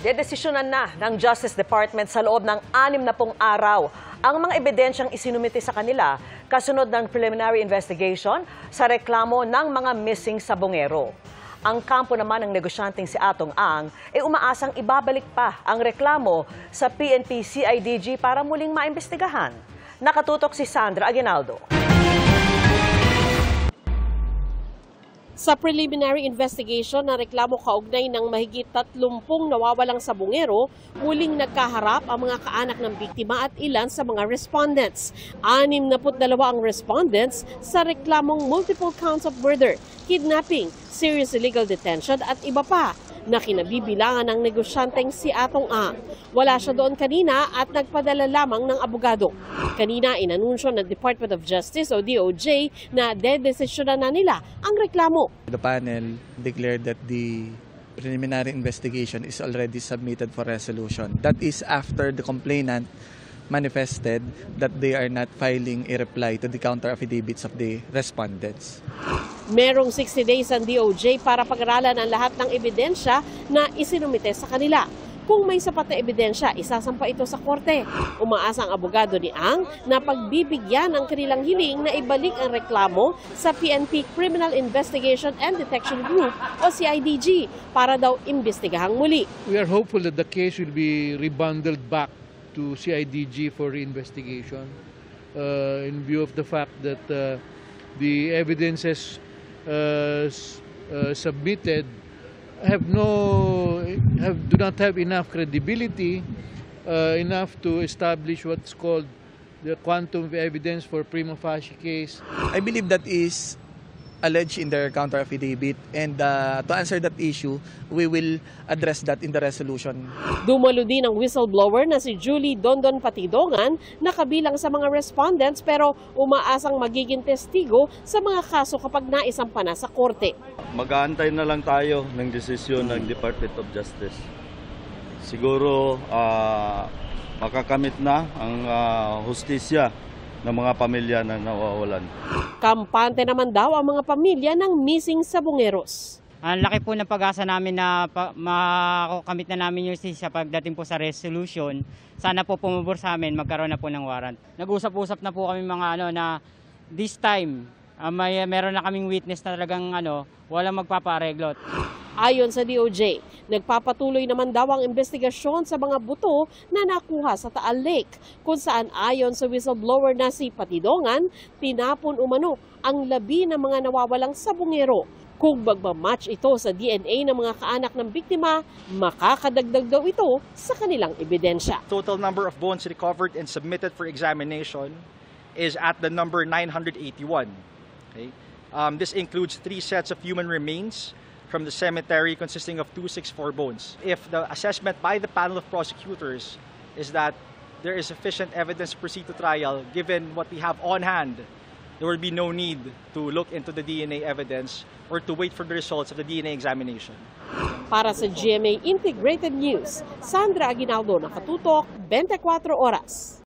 Dedesisyonan na ng Justice Department sa loob ng 60 araw ang mga ebidensyang isinumite sa kanila kasunod ng preliminary investigation sa reklamo ng mga missing sabongero. Ang kampo naman ng negosyanteng si Atong Ang ay umaasang ibabalik pa ang reklamo sa PNP-CIDG para muling maimbestigahan. Nakatutok si Sandra Aguinaldo. Sa preliminary investigation na reklamo kaugnay ng mahigit 30 nawawalang sabongero, muling nagkaharap ang mga kaanak ng biktima at ilan sa mga respondents. 62 ang respondents sa reklamong multiple counts of murder, kidnapping, serious illegal detention at iba pa na kinabibilangan ng negosyanteng si Atong Ang. Wala siya doon kanina at nagpadala lamang ng abogado. Kanina inanunsyo ng Department of Justice o DOJ na dedesisyonan na nila ang reklamo. The panel declared that the preliminary investigation is already submitted for resolution. That is after the complainant manifested that they are not filing a reply to the counter affidavits of the respondents. Merong 60 days ang DOJ para pag-aralan ang lahat ng ebidensya na isinumite sa kanila. Kung may sapat na ebidensya, isasampa ito sa korte. Umaasa ang abogado ni Ang na pagbibigyan ang kanilang hiling na ibalik ang reklamo sa PNP Criminal Investigation and Detection Group o CIDG para daw imbestigahang muli. We are hopeful that the case will be rebundled back to CIDG for investigation in view of the fact that the evidences submitted do not have enough credibility enough to establish what's called the quantum of evidence for prima facie case. I believe that is alleged in their counter affidavit, and to answer that issue, we will address that in the resolution. Dumalo din ang whistleblower na si Julie Dondon Patidongan na kabilang sa mga respondents pero umaasang magiging testigo sa mga kaso kapag naisampa na sa korte. Mag-aantay na lang tayo ng desisyon ng Department of Justice. Siguro makakamit na ang hustisya ng mga pamilya na nawawalan. Kampante naman daw ang mga pamilya ng missing sabongeros. Ang laki po ng pag-asa namin na makakamit na namin yung sa pagdating po sa resolution. Sana po pumabor sa amin, magkaroon na po ng warrant. Nag-usap-usap na po kami mga na this time meron na kaming witness na talagang walang magpapareglot. Ayon sa DOJ, nagpapatuloy naman daw ang investigasyon sa mga buto na nakuha sa Taal Lake, kung saan ayon sa whistleblower na si Patidongan, tinapon umano ang labi ng mga nawawalang sabongero. Kung magmamatch ito sa DNA ng mga kaanak ng biktima, makakadagdag daw ito sa kanilang ebidensya. Total number of bones recovered and submitted for examination is at the number 981. Okay? This includes 3 sets of human remains from the cemetery consisting of 264 bones. If the assessment by the panel of prosecutors is that there is sufficient evidence to proceed to trial, given what we have on hand, there will be no need to look into the DNA evidence or to wait for the results of the DNA examination. Para sa GMA Integrated News, Sandra Aguinaldo, Nakatutok, 24 Oras.